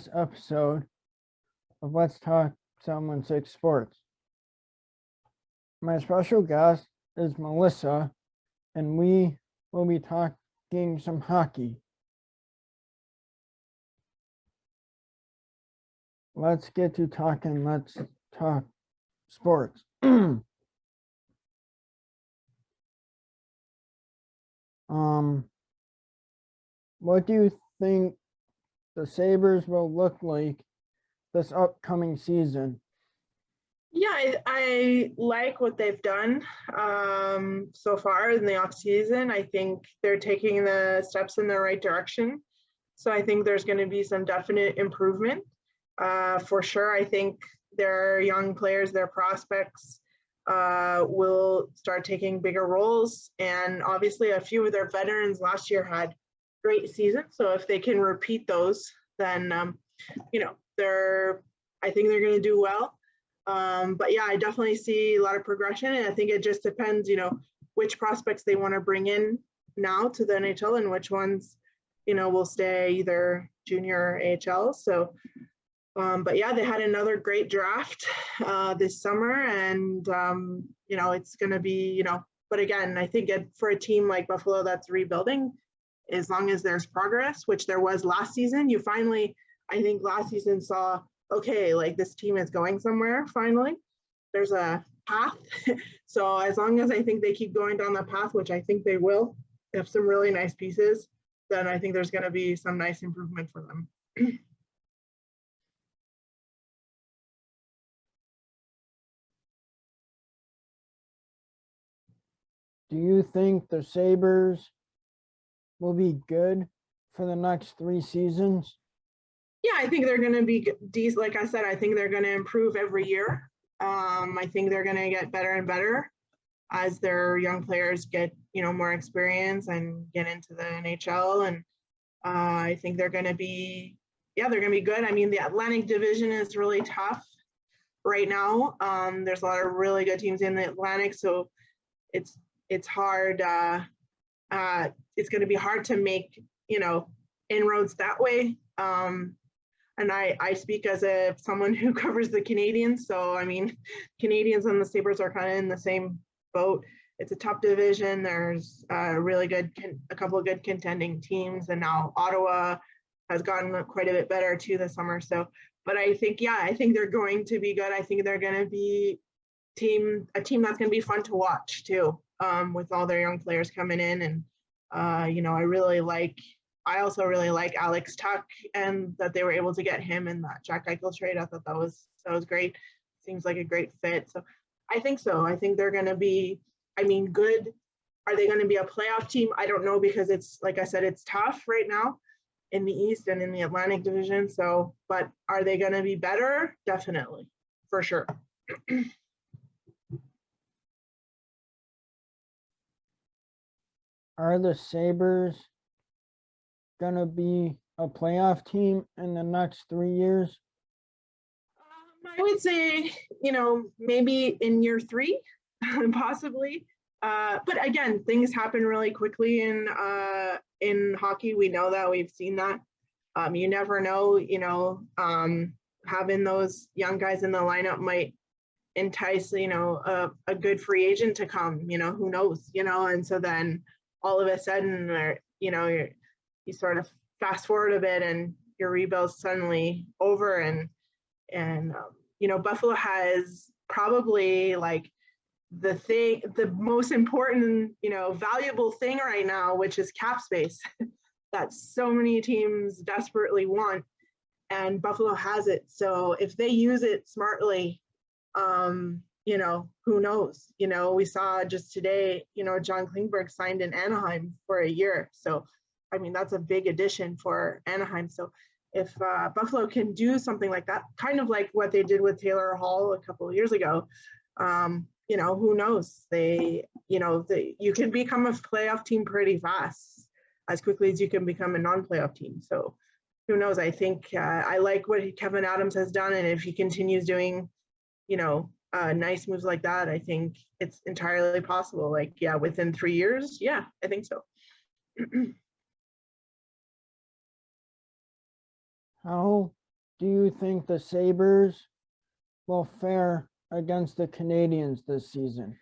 this episode of Let's Talk 716 Sports. My special guest is Melissa, and we will be talking some hockey. Let's get to talking. Let's talk sports. What do you think the Sabres will look like this upcoming season? Yeah, I like what they've done so far in the off season. I think they're taking the steps in the right direction. So I think there's going to be some definite improvement for sure. I think their young players, their prospects will start taking bigger roles. And obviously a few of their veterans last year had great seasons. So if they can repeat those, then, I think they're going to do well. But yeah, I definitely see a lot of progression, and I think it just depends, which prospects they want to bring in now to the NHL and which ones, will stay either junior or AHL. So, but yeah, they had another great draft this summer, and it's going to be, but again, I think for a team like Buffalo that's rebuilding, as long as there's progress, which there was last season, you finally, I think last season saw, okay, like this team is going somewhere finally. There's a path. So as long as I think they keep going down the path, which I think they will, they have some really nice pieces, then I think there's going to be some nice improvement for them. Do you think the Sabres will be good for the next 3 seasons? Yeah, I think they're going to be decent. Like I said, I think they're going to improve every year. I think they're going to get better and better as their young players get, more experience and get into the NHL. And I think they're going to be, they're going to be good. I mean, the Atlantic Division is really tough right now. There's a lot of really good teams in the Atlantic, so it's hard. It's going to be hard to make, inroads that way. And I speak as someone who covers the Canadiens. So, I mean, Canadiens and the Sabres are kind of in the same boat. It's a tough division. There's a couple of good contending teams. And now Ottawa has gotten quite a bit better too this summer. So, but I think they're going to be good. I think they're going to be a team that's going to be fun to watch too, with all their young players coming in. And, I also really like Alex Tuch, and that they were able to get him in that Jack Eichel trade. I thought that was great. Seems like a great fit. So I think so. I think they're going to be, good. Are they going to be a playoff team? I don't know, because it's, like I said, it's tough right now in the East and in the Atlantic Division. So, but are they going to be better? Definitely, for sure. Are the Sabres going to be a playoff team in the next 3 years? I would say, maybe in year 3, possibly. But again, things happen really quickly in hockey. We know that. We've seen that. You never know, having those young guys in the lineup might entice, a good free agent to come, who knows, and so then all of a sudden, you sort of fast forward a bit and your rebuild's suddenly over, and Buffalo has probably like the most important, valuable thing right now, which is cap space that so many teams desperately want, and Buffalo has it. So if they use it smartly, who knows? We saw just today, John Klingberg signed in Anaheim for a year. So, that's a big addition for Anaheim. So if Buffalo can do something like that, kind of like what they did with Taylor Hall a couple of years ago, who knows? You can become a playoff team pretty fast, as quickly as you can become a non-playoff team. So who knows? I think I like what Kevin Adams has done. And if he continues doing, nice moves like that, I think it's entirely possible. Like, within 3 years. Yeah, I think so. How do you think the Sabres will fare against the Canadiens this season?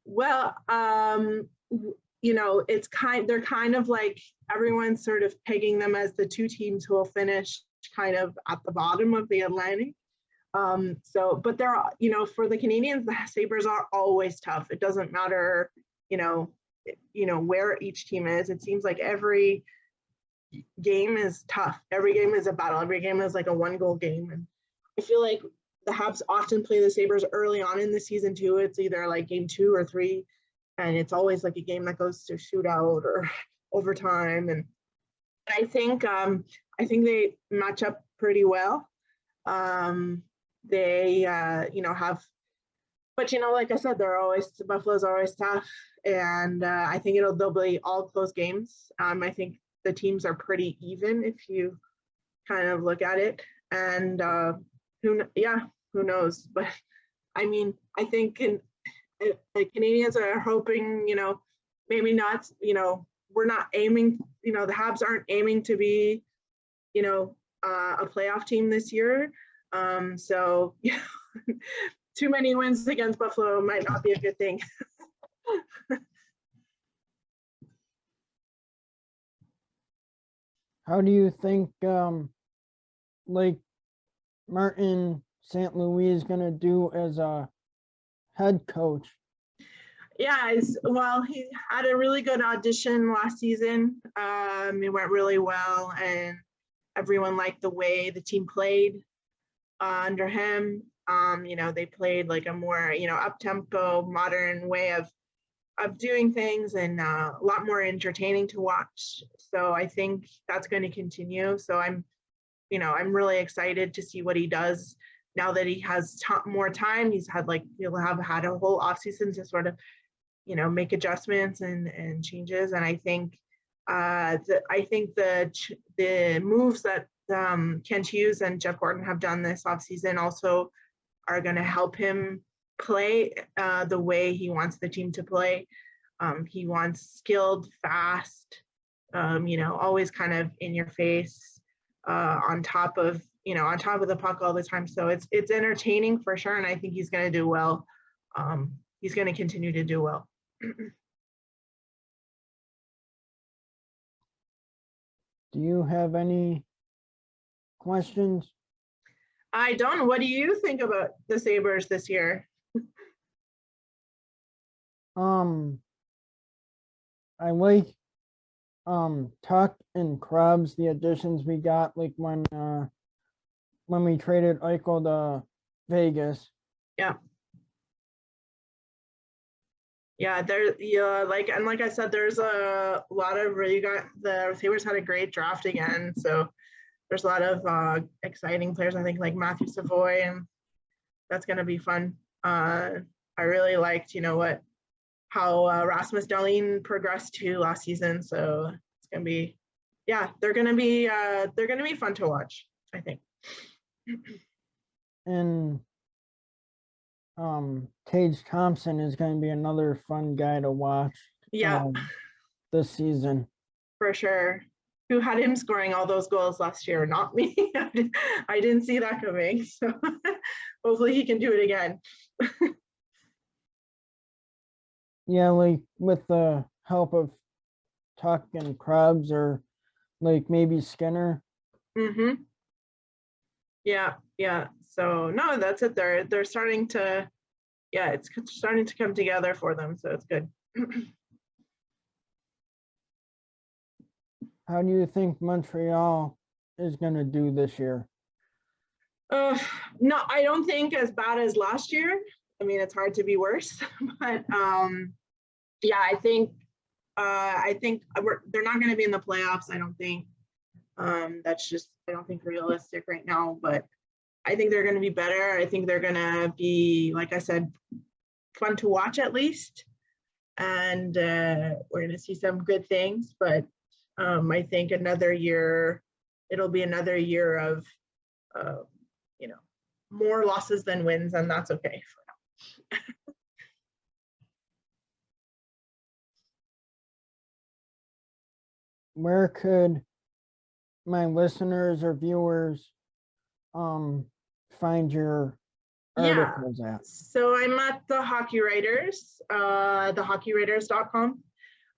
Well, they're kind of like everyone's sort of pegging them as the two teams who will finish kind of at the bottom of the Atlantic. But they're, for the Canadiens, the Sabres are always tough. It doesn't matter, where each team is. It seems like every game is tough. Every game is a battle. Every game is like a 1-goal game. And I feel like the Habs often play the Sabres early on in the season too. It's either like game 2 or 3, and it's always like a game that goes to shootout or overtime. And I think they match up pretty well. They have, but like I said, Buffalo's always tough, and I think they'll be all close games. I think the teams are pretty even if you kind of look at it, and who knows? But I mean, I think the Canadiens are hoping, maybe not, we're not aiming, the Habs aren't aiming to be, a playoff team this year. So too many wins against Buffalo might not be a good thing. How do you think like Martin St. Louis is going to do as a head coach? Yeah, well, he had a really good audition last season. It went really well, and everyone liked the way the team played under him. They played like a more, up-tempo, modern way of doing things, and a lot more entertaining to watch. So I think that's going to continue. So I'm really excited to see what he does now that he has more time. He'll have had a whole offseason to sort of, make adjustments and changes. And I think the moves that Kent Hughes and Jeff Gorton have done this offseason also are going to help him play the way he wants the team to play. He wants skilled, fast, always kind of in your face, on top of the puck all the time. So it's entertaining for sure, and I think he's going to do well. He's going to continue to do well. Do you have any questions? I don't. What do you think about the Sabres this year? I like Tuck and Krebs, the additions we got, like when we traded Eichel to Vegas. Yeah. Yeah, like I said, there's a lot of the Sabres had a great draft again. So there's a lot of exciting players, I think, like Matthew Savoy, and that's going to be fun. I really liked, how Rasmus Dahlin progressed to last season. So it's going to be, they're going to be fun to watch, I think. And Tage Thompson is going to be another fun guy to watch. Yeah, this season. For sure. Who had him scoring all those goals last year? Not me. I didn't see that coming. So hopefully he can do it again. Yeah, like with the help of Tuck and Krebs, or like maybe Skinner. Mm-hmm. Yeah. So no, that's it. They're starting to, it's starting to come together for them. So it's good. How do you think Montreal is going to do this year? No, I don't think as bad as last year. I mean, it's hard to be worse, but I think they're not going to be in the playoffs. I don't think. That's just, I don't think, realistic right now. But I think they're going to be better. I think they're going to be, like I said, fun to watch at least, and we're going to see some good things. But I think it'll be another year of more losses than wins, and that's okay for now. Where could my listeners or viewers find your Yeah. articles at? So I'm at the Hockey Writers, thehockeywriters.com.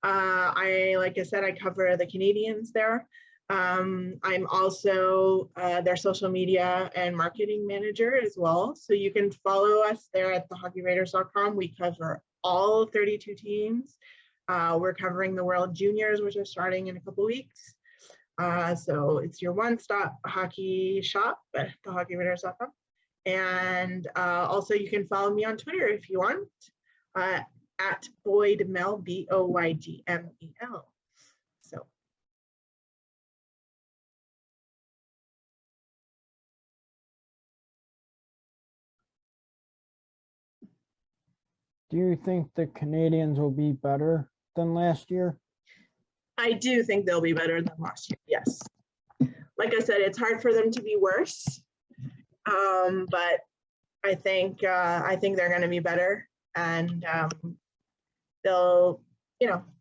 Like I said, I cover the Canadiens there. I'm also their social media and marketing manager as well. So you can follow us there at thehockeywriters.com. We cover all 32 teams. We're covering the World Juniors, which are starting in a couple weeks. So it's your one-stop hockey shop at thehockeywriters.com. And also you can follow me on Twitter if you want, at Boydmel, Boydmel. So. Do you think the Canadiens will be better than last year? I do think they'll be better than last year, yes. Like I said, it's hard for them to be worse, but I think they're going to be better, and they'll,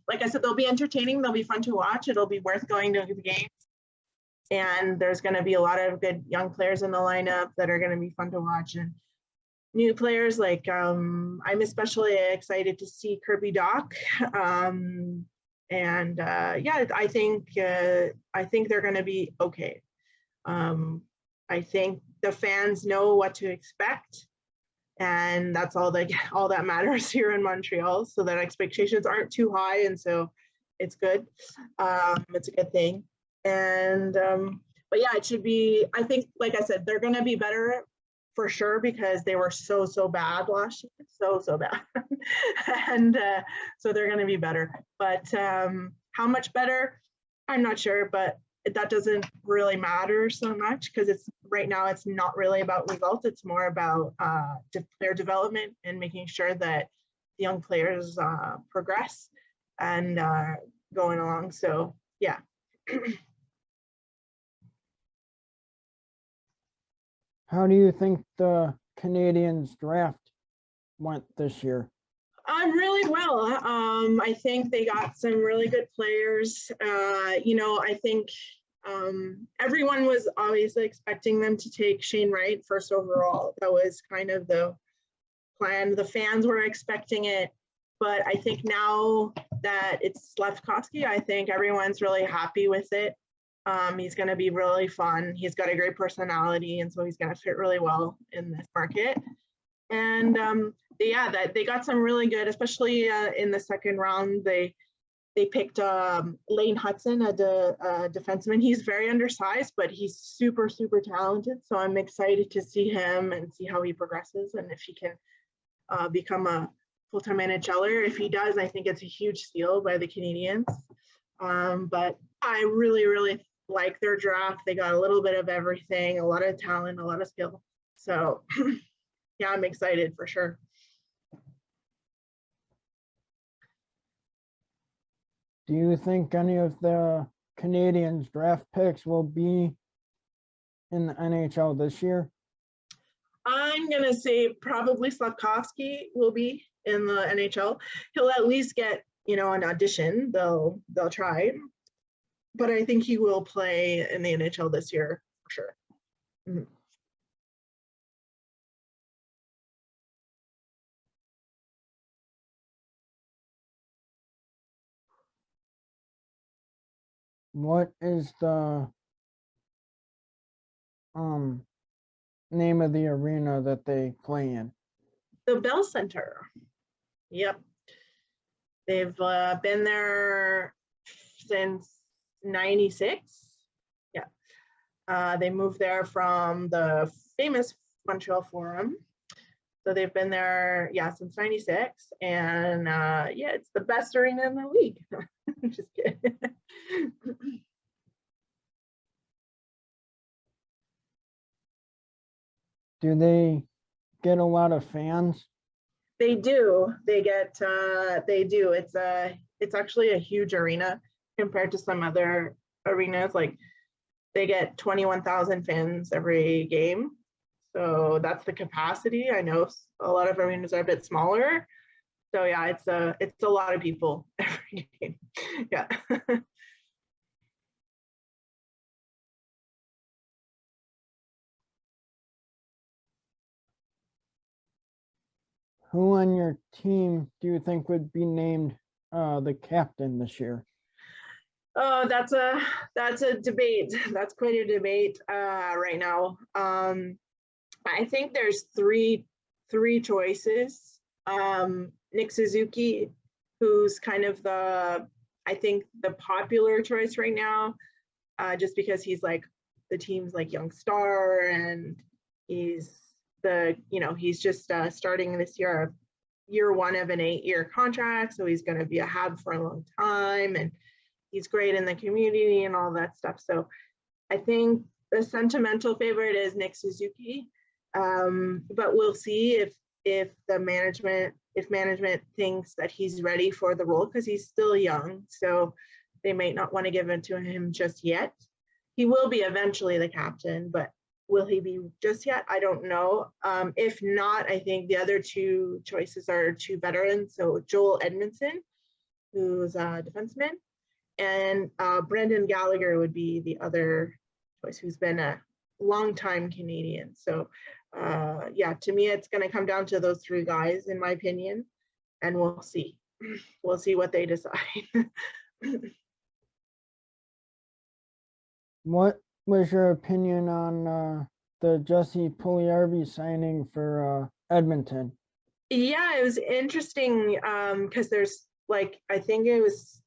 like I said, they'll be entertaining. They'll be fun to watch. It'll be worth going to the games, and there's going to be a lot of good young players in the lineup that are going to be fun to watch, and new players like I'm especially excited to see Kirby Doc. Yeah, I think they're going to be okay. I think the fans know what to expect, and that's all that matters here in Montreal. So that expectations aren't too high, and so it's good. It's a good thing. And but yeah, it should be. I think, like I said, they're going to be better for sure because they were so bad last year, so bad, and so they're going to be better. But how much better, I'm not sure, but that doesn't really matter so much because right now it's not really about results. It's more about player development and making sure that the young players progress and going along. So yeah. How do you think the Canadiens draft went this year? Really well. I think they got some really good players. I think everyone was obviously expecting them to take Shane Wright first overall. That was kind of the plan. The fans were expecting it. But I think now that it's Slafkovsky, I think everyone's really happy with it. He's going to be really fun. He's got a great personality, and so he's going to fit really well in this market. And that they got some really good, especially in the second round. They picked Lane Hudson, a defenseman. He's very undersized, but he's super talented. So I'm excited to see him and see how he progresses and if he can become a full-time NHLer. If he does, I think it's a huge steal by the Canadiens. But I really like their draft. They got a little bit of everything, a lot of talent, a lot of skill. So yeah, I'm excited for sure. Do you think any of the Canadiens draft picks will be in the NHL this year? I'm going to say probably Slafkovsky will be in the NHL. He'll at least get, an audition. They'll try. But I think he will play in the NHL this year for sure. Mm-hmm. What is the name of the arena that they play in? The Bell Center. Yep. They've been there since 96. Yeah. They moved there from the famous Montreal Forum. So they've been there, since 96. And it's the best arena in the league. Just kidding. Do they get a lot of fans? They do. They do. It's actually a huge arena compared to some other arenas. Like they get 21,000 fans every game. So that's the capacity. I know a lot of arenas are a bit smaller. So yeah, it's a lot of people every game. Yeah. who on your team do you think would be named the captain this year? Oh, that's a debate. That's quite a debate right now. I think there's three choices. Nick Suzuki, who's kind of I think the popular choice right now, just because he's like the team's like young star, and he's he's just starting this year one of an 8-year contract, so he's going to be a Hab for a long time, and he's great in the community and all that stuff. So I think the sentimental favorite is Nick Suzuki, but we'll see if management thinks that he's ready for the role, because he's still young, so they might not want to give it to him just yet. He will be eventually the captain, but will he be just yet? I don't know. If not, I think the other two choices are two veterans. So Joel Edmondson, who's a defenseman, and Brendan Gallagher would be the other choice, who's been a longtime Canadian. So yeah, to me, it's going to come down to those three guys, in my opinion, and we'll see. We'll see what they decide. What was your opinion on the Jesse Puljujarvi signing for Edmonton? Yeah, it was interesting because there's I think it was,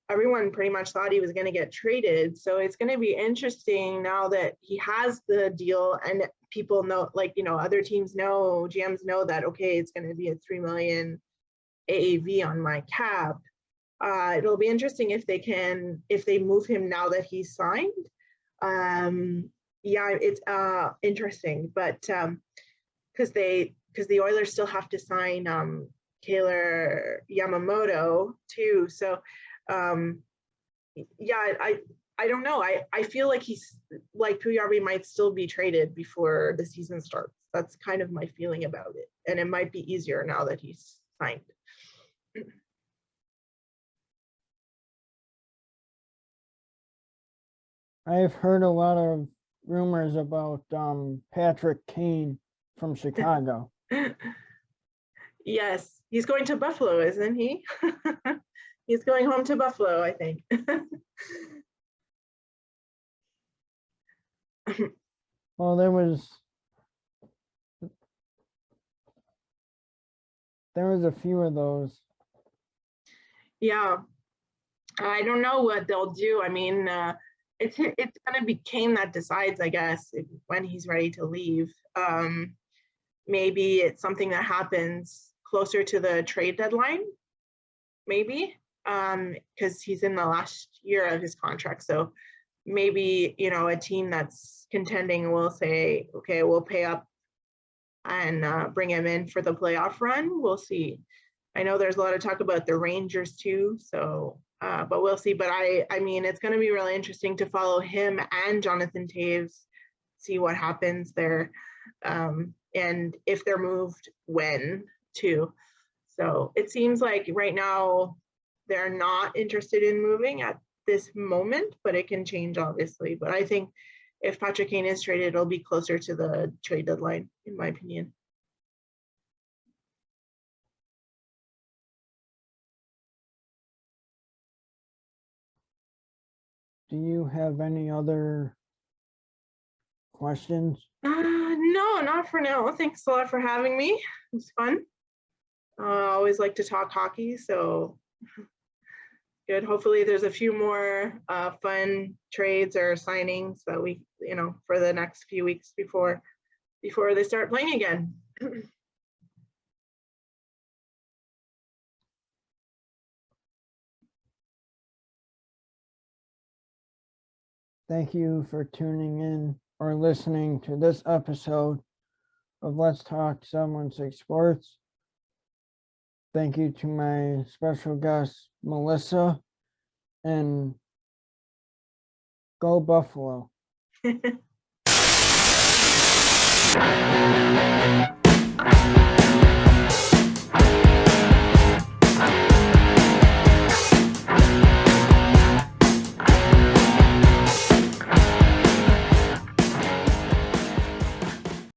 everyone pretty much thought he was going to get traded. So it's going to be interesting now that he has the deal, and people know, other teams know, GMs know that, okay, it's going to be a $3 million AAV on my cap. It'll be interesting if they move him now that he's signed. Yeah, it's interesting, but because the Oilers still have to sign Taylor Yamamoto too. So yeah, I don't know. I feel like Puljujarvi might still be traded before the season starts. That's kind of my feeling about it, and it might be easier now that he's signed. I've heard a lot of rumors about Patrick Kane from Chicago. Yes, he's going to Buffalo, isn't he? He's going home to Buffalo, I think. Well, there was a few of those. Yeah, I don't know what they'll do. I mean, it's going to be Kane that decides, I guess, when he's ready to leave. Maybe it's something that happens closer to the trade deadline, maybe, because he's in the last year of his contract. So maybe, a team that's contending will say, okay, we'll pay up and bring him in for the playoff run. We'll see. I know there's a lot of talk about the Rangers too, so but we'll see. But I mean, it's going to be really interesting to follow him and Jonathan Toews, see what happens there, and if they're moved, when too. So it seems like right now they're not interested in moving at this moment, but it can change obviously. But I think if Patrick Kane is traded, it'll be closer to the trade deadline, in my opinion. Do you have any other questions? No, not for now. Thanks a lot for having me. It was fun. I always like to talk hockey, so good. Hopefully there's a few more fun trades or signings that we, for the next few weeks before they start playing again. Thank you for tuning in or listening to this episode of Let's Talk 716 Sports. Thank you to my special guest, Melissa, and go Buffalo.